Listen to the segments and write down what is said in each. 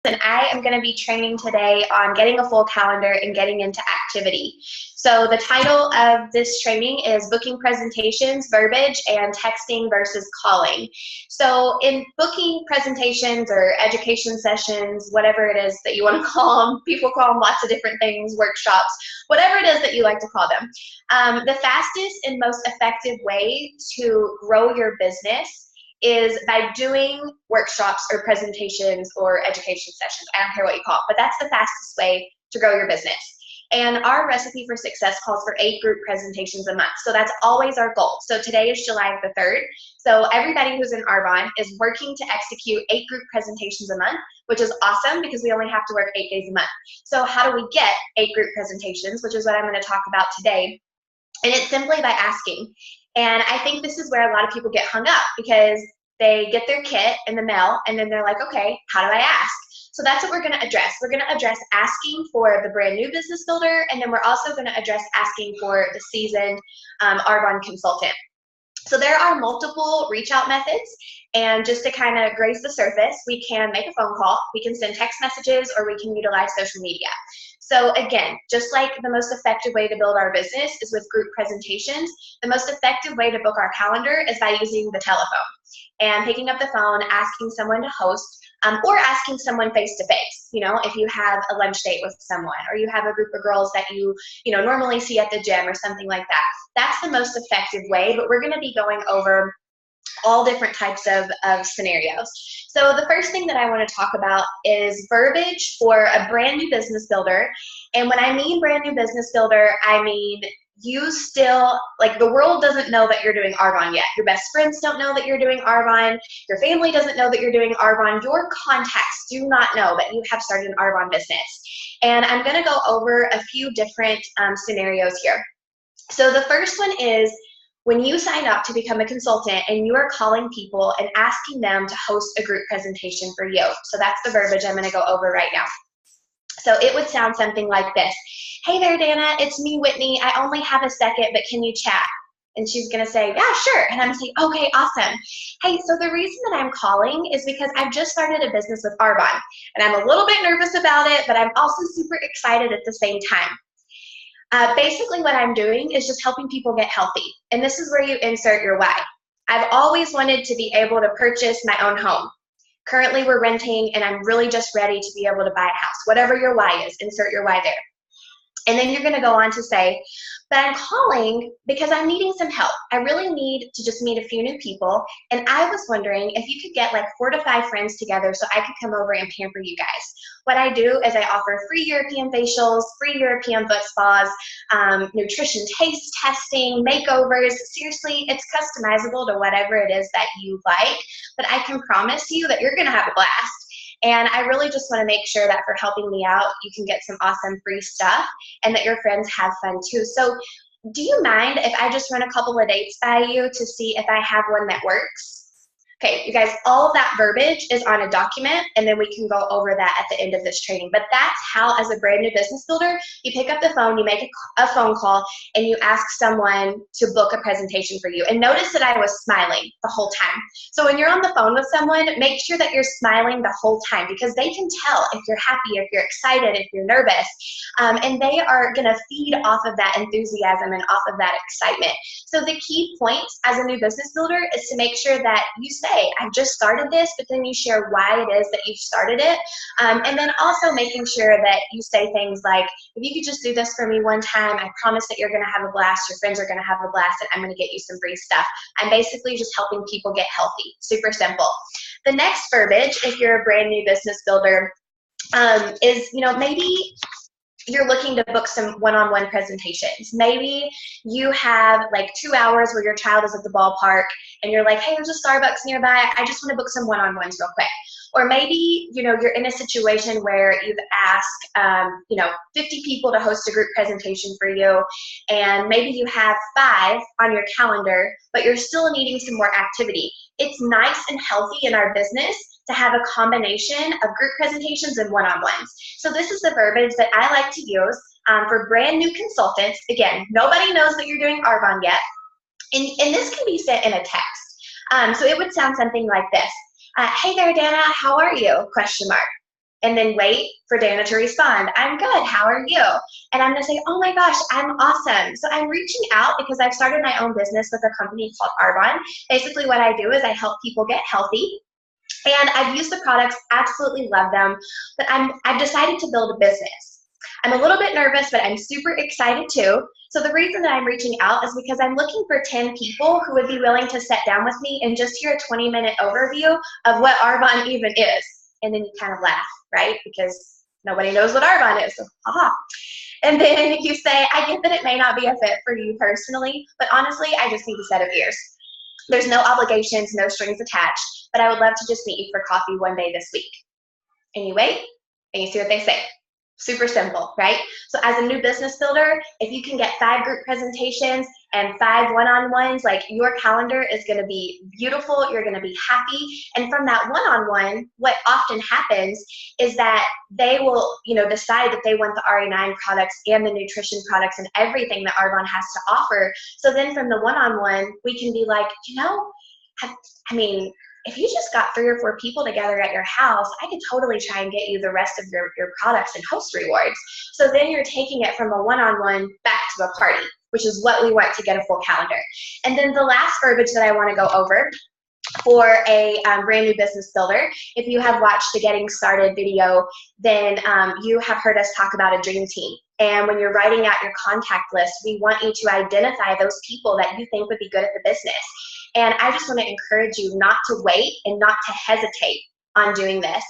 and I am going to be training today on getting a full calendar and getting into activity. So the title of this training is Booking Presentations, Verbiage, and Texting versus Calling. So in booking presentations or education sessions, whatever it is that you want to call them, people call them lots of different things, workshops, whatever it is that you like to call them. The fastest and most effective way to grow your business is by doing workshops or presentations or education sessions. I don't care what you call it, but that's the fastest way to grow your business. And our recipe for success calls for 8 group presentations a month. So that's always our goal. So today is July the 3rd. So everybody who's in Arbonne is working to execute 8 group presentations a month, which is awesome because we only have to work 8 days a month. So how do we get 8 group presentations, which is what I'm going to talk about today. And it's simply by asking. And I think this is where a lot of people get hung up because they get their kit in the mail and then they're like, okay, how do I ask? So that's what we're going to address. We're going to address asking for the brand new business builder, and then we're also going to address asking for the seasoned Arbonne consultant. So there are multiple reach out methods, and just to kind of graze the surface, we can make a phone call, we can send text messages, or we can utilize social media. So again, just like the most effective way to build our business is with group presentations, the most effective way to book our calendar is by using the telephone and picking up the phone, asking someone to host, or asking someone face-to-face. You know, if you have a lunch date with someone, or you have a group of girls that you normally see at the gym or something like that. That's the most effective way, but we're going to be going over all different types of scenarios. So the first thing that I want to talk about is verbiage for a brand new business builder. And when I mean brand new business builder, I mean you still, like, the world doesn't know that you're doing Arbonne yet. Your best friends don't know that you're doing Arbonne. Your family doesn't know that you're doing Arbonne. Your contacts do not know that you have started an Arbonne business. And I'm going to go over a few different scenarios here. So the first one is when you sign up to become a consultant and you are calling people and asking them to host a group presentation for you. So that's the verbiage I'm going to go over right now. So it would sound something like this. Hey there, Dana, it's me, Whitney. I only have a second, but can you chat? And she's going to say, yeah, sure. And I'm going to say, okay, awesome. Hey, so the reason that I'm calling is because I've just started a business with Arbonne. And I'm a little bit nervous about it, but I'm also super excited at the same time. Basically what I'm doing is just helping people get healthy. And this is where you insert your why. I've always wanted to be able to purchase my own home. Currently we're renting and I'm really just ready to be able to buy a house. Whatever your why is, insert your why there. And then you're going to go on to say, but I'm calling because I'm needing some help. I really need to just meet a few new people. And I was wondering if you could get like 4 to 5 friends together so I could come over and pamper you guys. What I do is I offer free European facials, free European foot spas, nutrition taste testing, makeovers. Seriously, it's customizable to whatever it is that you like. But I can promise you that you're going to have a blast. And I really just want to make sure that for helping me out, you can get some awesome free stuff and that your friends have fun too. So do you mind if I just run a couple of dates by you to see if I have one that works? Okay, you guys, all of that verbiage is on a document, and then we can go over that at the end of this training. But that's how, as a brand new business builder, you pick up the phone, you make a phone call, and you ask someone to book a presentation for you. And notice that I was smiling the whole time. So when you're on the phone with someone, make sure that you're smiling the whole time because they can tell if you're happy, if you're excited, if you're nervous. And they are going to feed off of that enthusiasm and off of that excitement. So the key point as a new business builder is to make sure that you say, I've just started this, but then you share why it is that you've started it. And then also making sure that you say things like, if you could just do this for me one time, I promise that you're going to have a blast, your friends are going to have a blast, and I'm going to get you some free stuff. I'm basically just helping people get healthy. Super simple. The next verbiage, if you're a brand new business builder, is, maybe you're looking to book some one-on-one presentations. Maybe you have like 2 hours where your child is at the ballpark and you're like, hey, there's a Starbucks nearby. I just want to book some one-on-ones real quick. Or maybe, you're in a situation where you've asked, 50 people to host a group presentation for you, and maybe you have 5 on your calendar, but you're still needing some more activity. It's nice and healthy in our business to have a combination of group presentations and one-on-ones. So this is the verbiage that I like to use for brand new consultants. Again, nobody knows that you're doing Arbonne yet. And this can be sent in a text. So it would sound something like this. Hey there, Dana, how are you? Question mark. and then wait for Dana to respond. I'm good, how are you? And I'm gonna say, oh my gosh, I'm awesome. So I'm reaching out because I've started my own business with a company called Arbonne. Basically what I do is I help people get healthy. And I've used the products, absolutely love them, but I've decided to build a business. I'm a little bit nervous, but I'm super excited too. So the reason that I'm reaching out is because I'm looking for 10 people who would be willing to sit down with me and just hear a 20-minute overview of what Arbonne even is. And then you kind of laugh, right? Because nobody knows what Arbonne is, so haha. And then you say, I get that it may not be a fit for you personally, but honestly, I just need a set of ears. There's no obligations, no strings attached, but I would love to just meet you for coffee one day this week. And you wait, and you see what they say. Super simple, right? So as a new business builder, if you can get 5 group presentations and 5 one-on-ones, like your calendar is gonna be beautiful, you're gonna be happy. And from that one-on-one, what often happens is that they will, decide that they want the RE9 products and the nutrition products and everything that Arbonne has to offer. So then from the one-on-one, we can be like, if you just got 3 or 4 people together at your house, I could totally try and get you the rest of your products and host rewards. So then you're taking it from a one-on-one back to a party, which is what we want to get a full calendar. And then the last verbiage that I want to go over for a brand new business builder, if you have watched the Getting Started video, then you have heard us talk about a dream team. And when you're writing out your contact list, we want you to identify those people that you think would be good at the business. And I just want to encourage you not to wait and not to hesitate on doing this,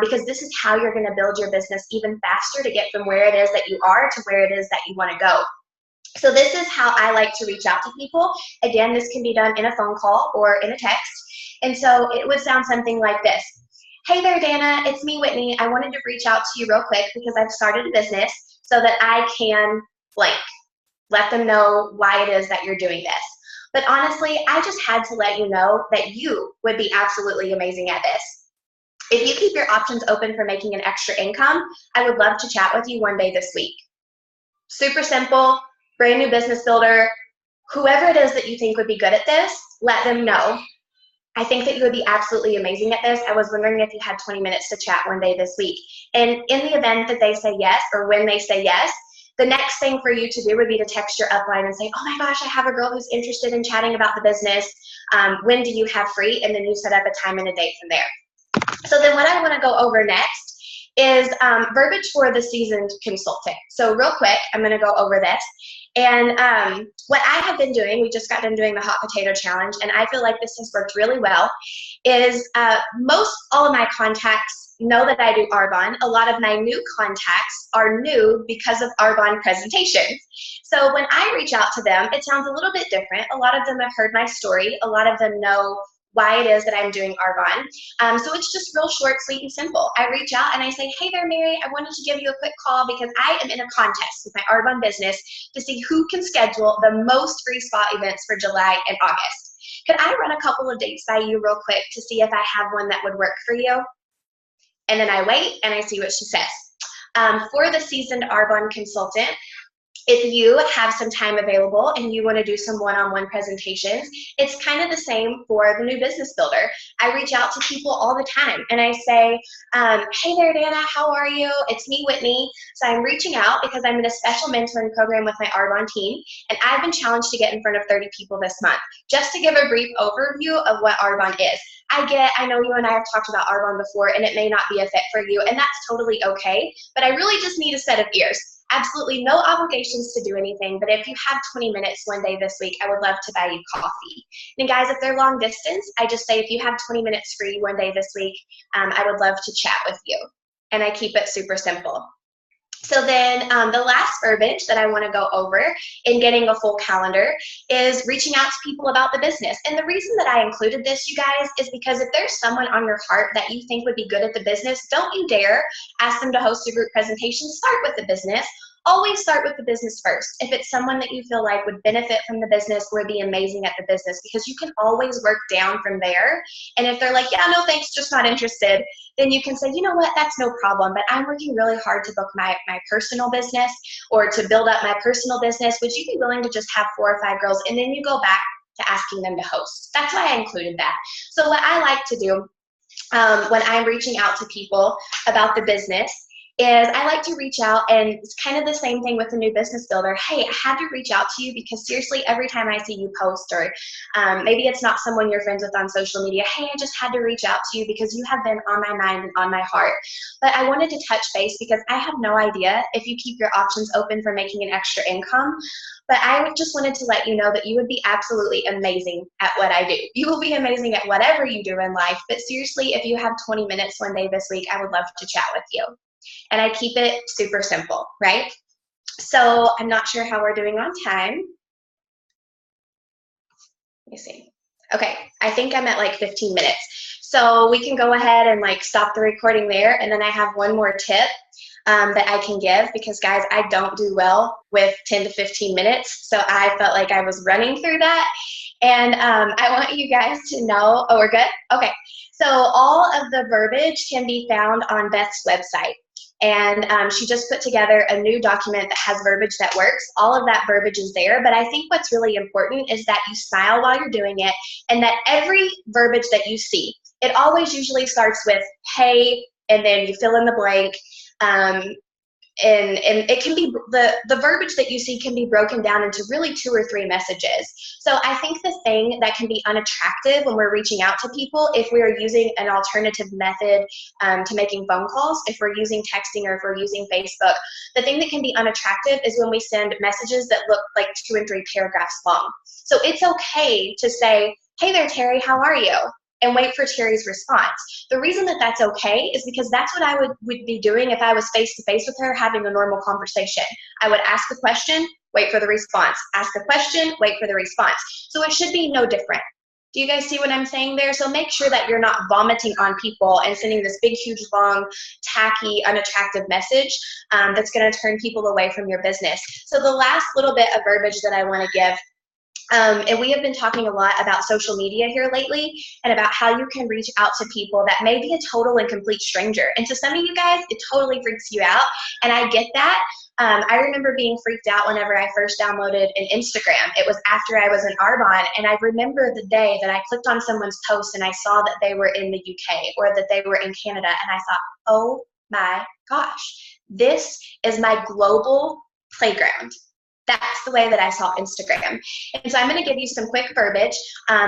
because this is how you're going to build your business even faster to get from where it is that you are to where it is that you want to go. So this is how I like to reach out to people. Again, this can be done in a phone call or in a text. And so it would sound something like this. Hey there, Dana, it's me, Whitney. I wanted to reach out to you real quick because I've started a business so that I can blank. Let them know why it is that you're doing this. But honestly, I just had to let you know that you would be absolutely amazing at this. If you keep your options open for making an extra income, I would love to chat with you one day this week. Super simple, brand new business builder, whoever it is that you think would be good at this, let them know. I think that you would be absolutely amazing at this. I was wondering if you had 20 minutes to chat one day this week. And in the event that they say yes, or when they say yes, the next thing for you to do would be to text your upline and say, oh my gosh, I have a girl who's interested in chatting about the business. When do you have free? And then you set up a time and a date from there. So then what I want to go over next is verbiage for the seasoned consultant. So real quick, I'm going to go over this. And what I have been doing, we just got done doing the hot potato challenge, and I feel like this has worked really well, is most all of my contacts know that I do Arbonne. A lot of my new contacts are new because of Arbonne presentations. So when I reach out to them, it sounds a little bit different. A lot of them have heard my story. A lot of them know why it is that I'm doing Arbonne. So it's just real short, sweet, and simple. I reach out and I say, hey there, Mary, I wanted to give you a quick call because I am in a contest with my Arbonne business to see who can schedule the most free spot events for July and August. Could I run a couple of dates by you real quick to see if I have one that would work for you? And then I wait and I see what she says. For the seasoned Arbonne consultant, if you have some time available and you want to do some one-on-one presentations, it's kind of the same for the new business builder. I reach out to people all the time and I say, hey there, Dana, how are you? It's me, Whitney. So I'm reaching out because I'm in a special mentoring program with my Arbonne team, and I've been challenged to get in front of 30 people this month. Just to give a brief overview of what Arbonne is. I know you and I have talked about Arbonne before, and it may not be a fit for you, and that's totally okay, but I really just need a set of ears. Absolutely no obligations to do anything, but if you have 20 minutes one day this week, I would love to buy you coffee. And guys, if they're long distance, I just say if you have 20 minutes free one day this week, I would love to chat with you. And I keep it super simple. So then the last verbiage that I want to go over in getting a full calendar is reaching out to people about the business. And the reason that I included this, you guys, is because if there's someone on your heart that you think would be good at the business, don't you dare ask them to host a group presentation. Start with the business. Always start with the business first. If it's someone that you feel like would benefit from the business or be amazing at the business, because you can always work down from there. And if they're like, yeah, no thanks, just not interested, then you can say, you know what, that's no problem, but I'm working really hard to book my personal business or to build up my personal business. Would you be willing to just have 4 or 5 girls? And then you go back to asking them to host. That's why I included that. So what I like to do when I'm reaching out to people about the business is I like to reach out, and it's kind of the same thing with a new business builder. Hey, I had to reach out to you because seriously, every time I see you post, or maybe it's not someone you're friends with on social media, hey, I just had to reach out to you because you have been on my mind and on my heart. But I wanted to touch base because I have no idea if you keep your options open for making an extra income. But I just wanted to let you know that you would be absolutely amazing at what I do. You will be amazing at whatever you do in life. But seriously, if you have 20 minutes one day this week, I would love to chat with you. And I keep it super simple, right? So I'm not sure how we're doing on time. Let me see. Okay, I think I'm at like 15 minutes. So we can go ahead and like stop the recording there. And then I have one more tip that I can give, because guys, I don't do well with 10 to 15 minutes. So I felt like I was running through that. And I want you guys to know, oh, we're good? Okay. So all of the verbiage can be found on Beth's website. And she just put together a new document that has verbiage that works. All of that verbiage is there, but I think what's really important is that you smile while you're doing it, and that every verbiage that you see, it always usually starts with, hey, and then you fill in the blank. And it can be, the verbiage that you see can be broken down into really 2 or 3 messages. So I think the thing that can be unattractive when we're reaching out to people, if we are using an alternative method to making phone calls, if we're using texting or if we're using Facebook, the thing that can be unattractive is when we send messages that look like 2 and 3 paragraphs long. So it's okay to say, hey there, Terry, how are you? And wait for Terry's response. The reason that that's okay is because that's what I would be doing if I was face-to-face with her having a normal conversation. I would ask a question, wait for the response. Ask a question, wait for the response. So it should be no different. Do you guys see what I'm saying there? So make sure that you're not vomiting on people and sending this big, huge, long, tacky, unattractive message that's gonna turn people away from your business. So the last little bit of verbiage that I wanna give, and we have been talking a lot about social media here lately, and about how you can reach out to people that may be a total and complete stranger. And to some of you guys, it totally freaks you out, and I get that. I remember being freaked out whenever I first downloaded an Instagram. It was after I was in Arbonne, and I remember the day that I clicked on someone's post and I saw that they were in the UK or that they were in Canada, and I thought, oh my gosh, this is my global playground. That's the way that I saw Instagram. And so I'm going to give you some quick verbiage.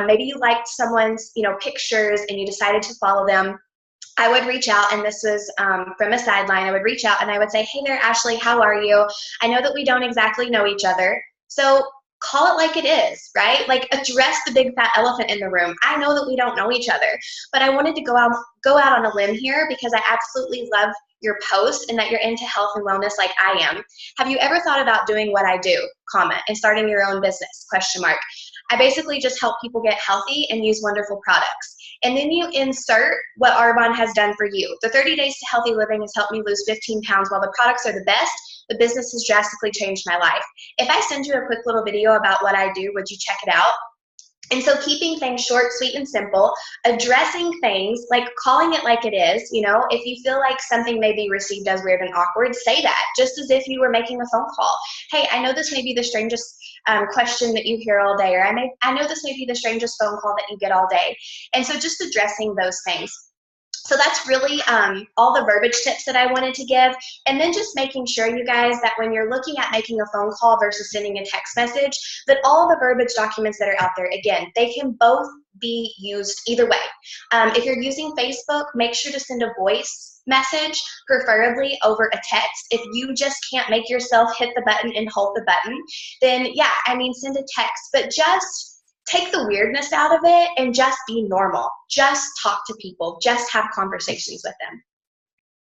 Maybe you liked someone's, pictures and you decided to follow them. I would reach out, and this was from a sideline. I would reach out and I would say, hey there, Ashley, how are you? I know that we don't exactly know each other, so call it like it is, right? Like, address the big fat elephant in the room. I know that we don't know each other, but I wanted to go out on a limb here because I absolutely love your post and that you're into health and wellness like I am. Have you ever thought about doing what I do, and starting your own business, ? I basically just help people get healthy and use wonderful products. And then you insert what Arbonne has done for you. The 30 Days to Healthy Living has helped me lose 15 pounds. While the products are the best, the business has drastically changed my life. If I send you a quick little video about what I do, would you check it out? And so keeping things short, sweet, and simple, addressing things, like calling it like it is, if you feel like something may be received as weird and awkward, say that, just as if you were making a phone call. Hey, I know this may be the strangest question that you hear all day, or I know this may be the strangest phone call that you get all day. And so just addressing those things. So that's really all the verbiage tips that I wanted to give. And then just making sure, you guys, that when you're looking at making a phone call versus sending a text message, that all the verbiage documents that are out there, again, they can both be used either way. If you're using Facebook, make sure to send a voice message, preferably over a text. If you just can't make yourself hit the button and hold the button, then yeah, send a text. But just take the weirdness out of it and just be normal. Just talk to people. Just have conversations with them.